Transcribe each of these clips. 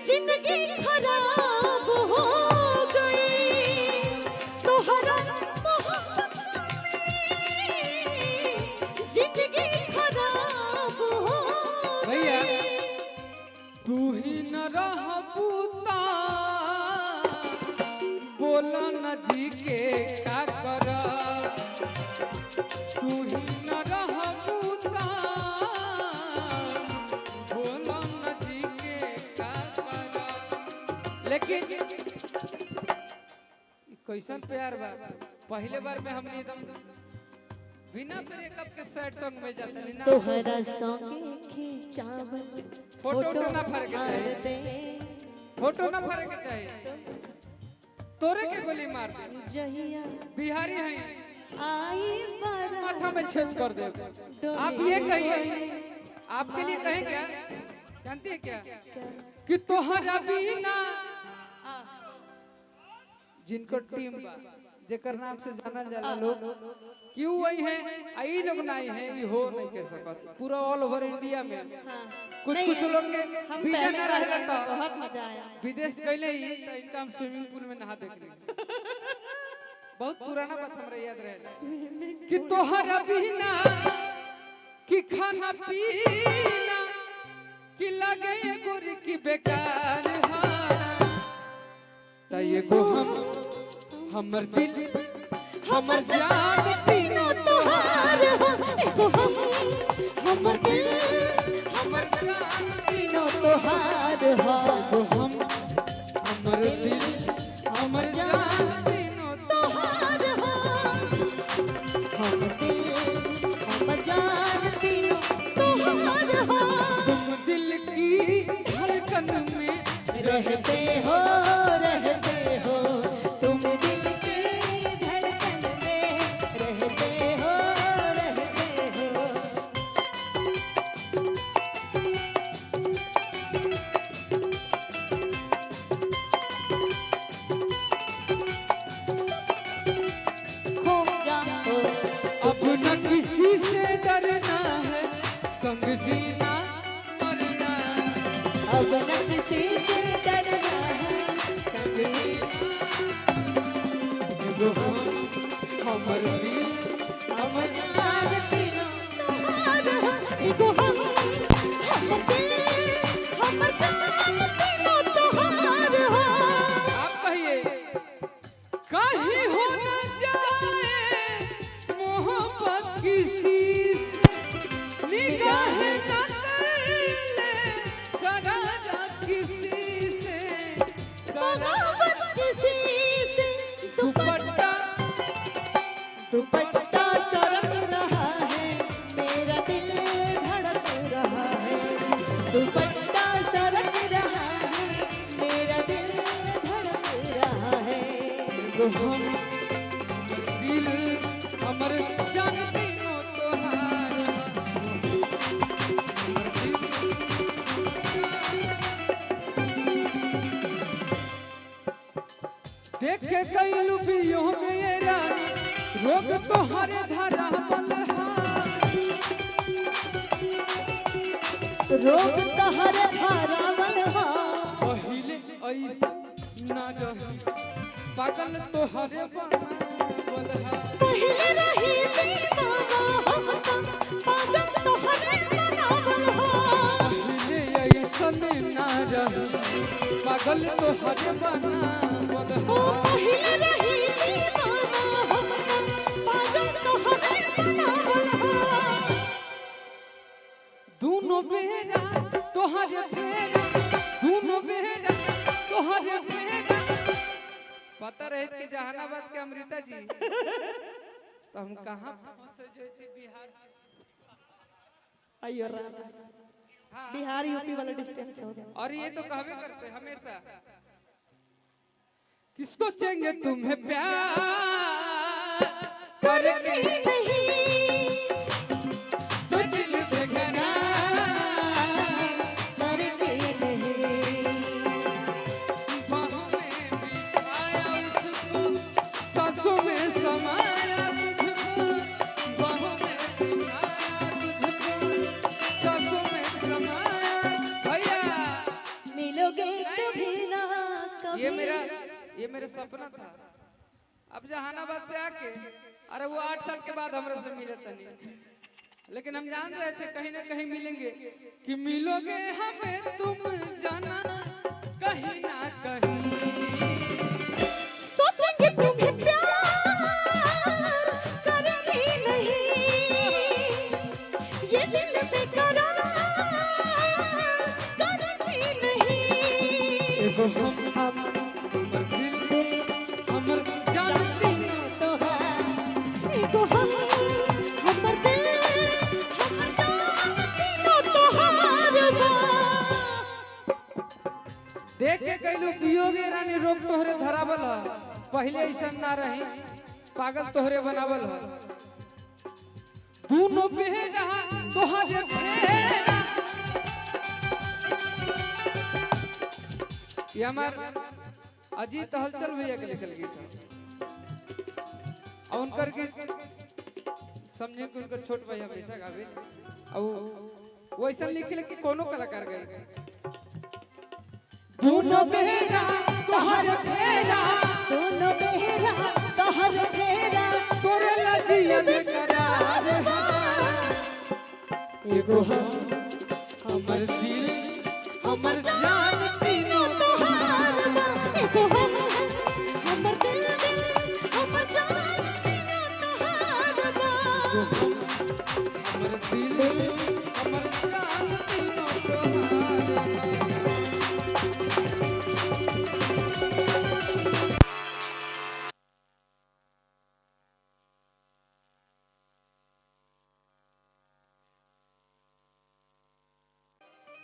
जिंदगी खराब हो गई तोहरा मोहब्बत में जिंदगी खराब हो भैया तू ही न रह पूता बोला न जी के का कर तू ही न रह पूता बोला न जी के का कर लेकिन कैसन प्यार बा पहले बार में हमने एकदम बिना ब्रेकअप के सैड सॉन्ग में जाते ना तोहरा संगे खिंचावल फोटो ना फर्क चाहिए फोटो ना फर्क चाहिए तोरे के गोली मार दे जहिया बिहारी है आई बारा माथा में छेद कर दे आप ये कहिए आपके लिए कहें क्या जानते हैं क्या कि तोहरा बिना जिनको टीम बा जेकर नाम से जाना जाला लोग क्यों वही है आई लोग नहीं है ये हो नहीं कह सकत पूरा ऑल ओवर इंडिया में कुछ कुछ लोग के वीजा ना रहला तो बहुत मजा आया विदेश गइले ही तो इनका हम स्विमिंग पूल में नहा देख ली बहुत पुराना बात हमरा याद रहे कि तोहरा बिना कि खाना पीना कि लगे गोरी की बेकार ता ये गो हमर दिल हमर जान तीनों तोहार हो एगो हमर दिल हमर जान तीनों तोहार हो एगो हमर दिल हमर जान तीनों तोहार हो हम दिल हम जान तीनों तोहार हो तुम दिल की धड़कन में रहते हो तुम दिल की धड़कन में रहते हो खो जाओ अब न किसी से डरना है संग जीना मरना अब न किसी से डरना है संग एगो हमर दिल हमर जान तीनों तोहार हो एगो हमर दिल हमर जान तीनों तोहार हो आप कहिए कहीं हो न जाए मोहब्बत किसी से निगाह न कर ले सगाना किसी से बगावत किसी से दुपट्टा दुपट्टा सरक रहा है मेरा दिल धड़क रहा है दुपट्टा सरक रहा है मेरा दिल धड़क रहा है एगो दिल हमर जान तीनों तोहार देखे कैलू पियो मेरा रोग तोहरे धरा बलहा रोग तहर धारावल हो पहिले ऐसा ना रही पागल तोहरे बलहा पहले रही दीवाना हम तो पागल तोहरे बनावल हो पहिले ऐसा ना रही पागल तोहरे ओ बलहा पहले रही दीवाना हम तो पागल तोहरे बनावल हो दोनों बेरा तोहरे फेरा दोनों बेरा तोहरे फेरा पता रहे कि जहानाबाद के अमृता जी तो हम कहाँ फंस जाते बिहार से अयो बिहार यूपी वाला डिस्टेंस हो गया और ये तो कहवे करते हमेशा कि सोचेंगे तुम्हें प्यार करके नहीं सजल बेकरार करके नहीं बाहों में बिठाया उसको सांसों में समाया तुझको बाहों में बिठाया तुझको सांसों में समाया भैया। मिलोगे कभी ना कभी। ये मेरा सपना था। अब जहानाबाद से आके अरे वो 8 साल के बाद हमरा से मिले तनी, लेकिन हम जान रहे थे कहीं ना कहीं मिलेंगे, कि मिलोगे हमें तुम जाना कहीं ना कहीं। सोचेंगे तुम्हें प्यार करेंगे नहीं, ये दिल बेकरार करेंगे नहीं। एगो हम हमर दिल हमर जान तीनों तो है एगो हम हमर दिल हमर जान तीनों तोहार बा। देख के कहलू पियोगे रानी रोग तोहरे धरावल ह, पहले ऐसा ना रही पागल तोहरे बनावल ह। दोनों बेरा तोहरे फेरा। ये हमार अजीत हलचल भैया के लिखल गीत है। और उनकर गीत समझे कि उनकर छोट भाई हमेशा गावे, और वो ऐसा लिखले कि कोनो कलाकार गए। दोनों बेरा तोहर फेरा, दोनों बेरा तोहर फेरा, तोरे लजिया में करार है। एगो हम हमर दिल हमर जान तीनों तोहार बा। एगो हम हमर दिल हमर जान तीनों तोहार बा। हमर दिल हमर जान तीनों तोहार।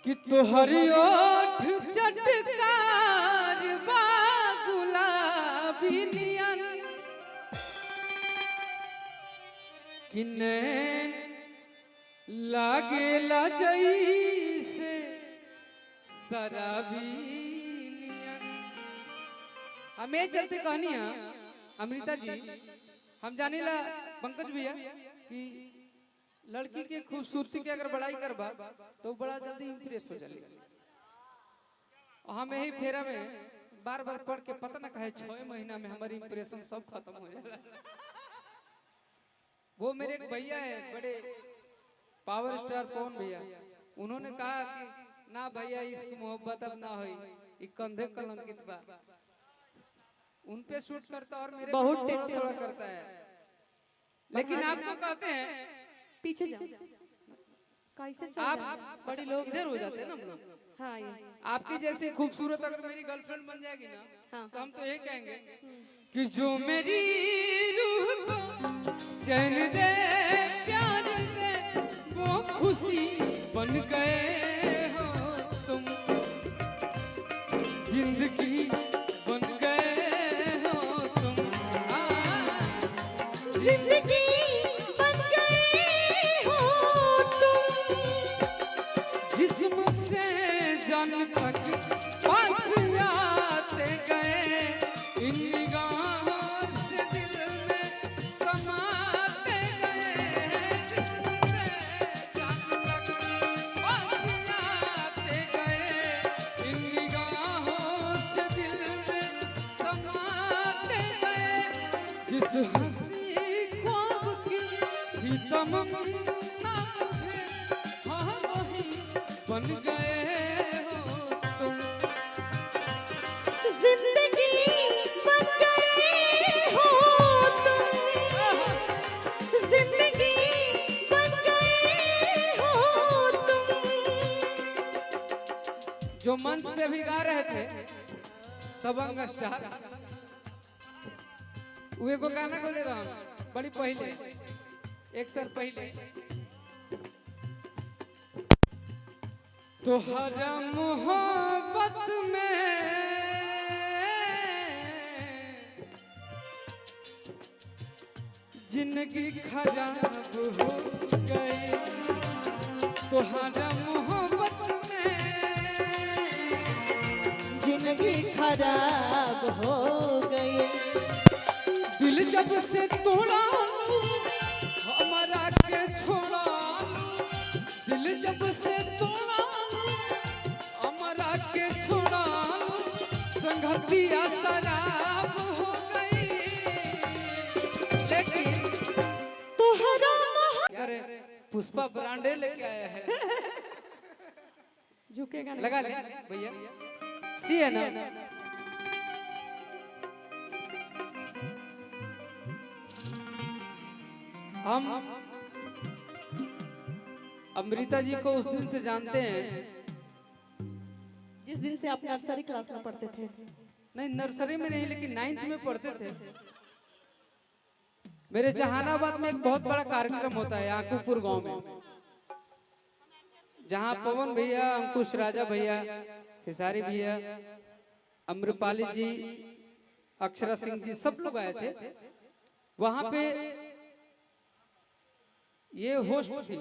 कि तोहरी ओठ चटकार बा गुलाबी नियन, कि नैन लागेला जैसे शराबी नियन। हमें चलते कहनी है अमृता जी, हम जानेला पंकज भैया कि लड़की के खूबसूरती के अगर बड़ाई करबा तो बड़ा जल्दी इंप्रेस हो जाली। और हम यही फेरा में बार बार पढ़ के पता ना कहे 6 महीना में हमारी इंप्रेशन सब खत्म हो जाला। वो मेरे एक भैया है बड़े पावर स्टार पवन भैया, उन्होंने कहा कि ना भैया इश्क मोहब्बत अब ना होई, ये कंधे कलंकित बा। उन पे शूट करता और मेरे बहुत पे टेंशन थोड़ा करता है। लेकिन आपको कहते हैं पीछे जाओ। कैसे चल आप रहा है? बड़े लोग इधर हो जाते हैं ना हम लोग। हाँ ये आपकी जैसी खूबसूरत अगर मेरी गर्लफ्रेंड बन जाएगी ना, हाँ। तो हम तो यही कहेंगे कि जो मेरी रूह को चैन दे प्यार दे वो खुशी बन गए हो तुम, जिंदगी बन गए हो तुम। जिंदगी बन गई हो तुम, जिस्म से जान तक पास आते गए, इन निगाहों से दिल में समाते गए। जिस्म से जान तक पास आते गए, इन निगाहों से दिल में समाते गए। जिस हंसी ख्वाब की थी तमन्ना मुझे, हाँ वही बन गए हो तुम। जिंदगी बन गई हो तुम, जिंदगी बन गई हो तुम। जो मंच पे भी गा रहे थे दबंग स्टार, वो एगो गाना को ले रहा हूँ बड़ी पहले, एक साल पहले। तोहरा मोहब्बत में जिंदगी खराब हो गई, तोहरा मोहब्बत में जिंदगी खराब हो गई। दिल जब से तोड़ा हमारा के छोड़ा, दिल जब से तोड़ा पुष्पा ब्रांडे लेके आया है। झुकेगा नहीं। लगा ले भैया, सी है ना। हम अमृता जी को उस दिन से जानते हैं, जिस दिन से आप नर्सरी क्लास में पढ़ते थे। नहीं नर्सरी में नहीं, लेकिन 9th में पढ़ते थे। मेरे जहानाबाद में एक बहुत बड़ा कार्यक्रम होता है आकूपुर गांव में, जहां पवन भैया, अंकुश राजा भैया, खेसारी भैया, अम्रपाली जी, अक्षरा सिंह जी सब लोग आए थे। वहां पे ये होस्ट थी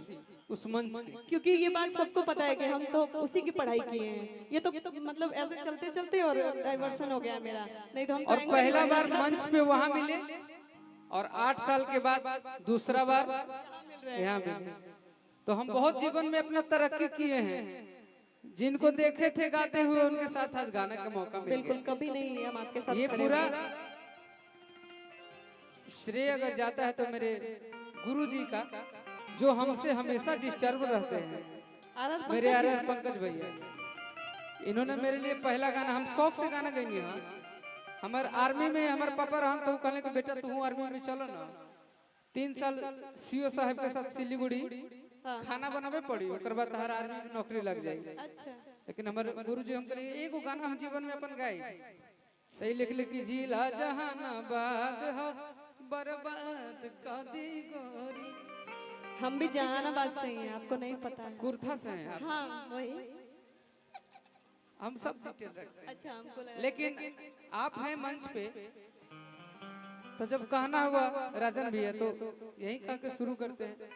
उस मंच की। क्योंकि ये बात सबको पता है कि हम तो उसी की पढ़ाई किए हैं। ये तो मतलब ऐसे चलते चलते और डाइवर्सन हो गया मेरा, नहीं तो हम तो और पहला बार मंच पे वहां मिले, और 8 साल के बाद दूसरा बार यहाँ मिले। तो हम बहुत जीवन में अपना तरक्की किए हैं। जिनको देखे थे गाते हुए, उनके साथ आज गाने का मौका मिल बिल्कुल गया। कभी नहीं हम आपके साथ ये खड़े पूरा हुए। श्रेय अगर जाता है तो मेरे गुरु जी का, जो हमसे हमेशा डिस्टर्ब रहते हैं, आनंद मेरे पंकज आर पंकज भैया। इन्होंने मेरे लिए पहला गाना, हम शौक से गाना गई हाँ। हमारे आर्मी में हमारे पापा रहन तो कहले कि बेटा तू आर्मी में चलो ना। 3 साल सीओ साहब के साथ सिलीगुड़ी खाना बनावे पड़ी, ओकर बाद हर आर्मी में नौकरी लग जाएगी। अच्छा लेकिन हमारे गुरुजी हम कहले एगो गाना हम जीवन में अपन गाई, सही लिख ले कि जिला जहानाबाद हो बर्बाद कर दी गोरी। हम भी जहानाबाद से ही हैं, आपको नहीं पता है। कुर्था से हैं आप। हाँ वही। हम सब डिटेल रखते हैं। अच्छा हमको लगा। लेकिन आप हैं मंच पे, तो जब कहना हुआ राजन भैया तो यही कह के शुरू करते हैं।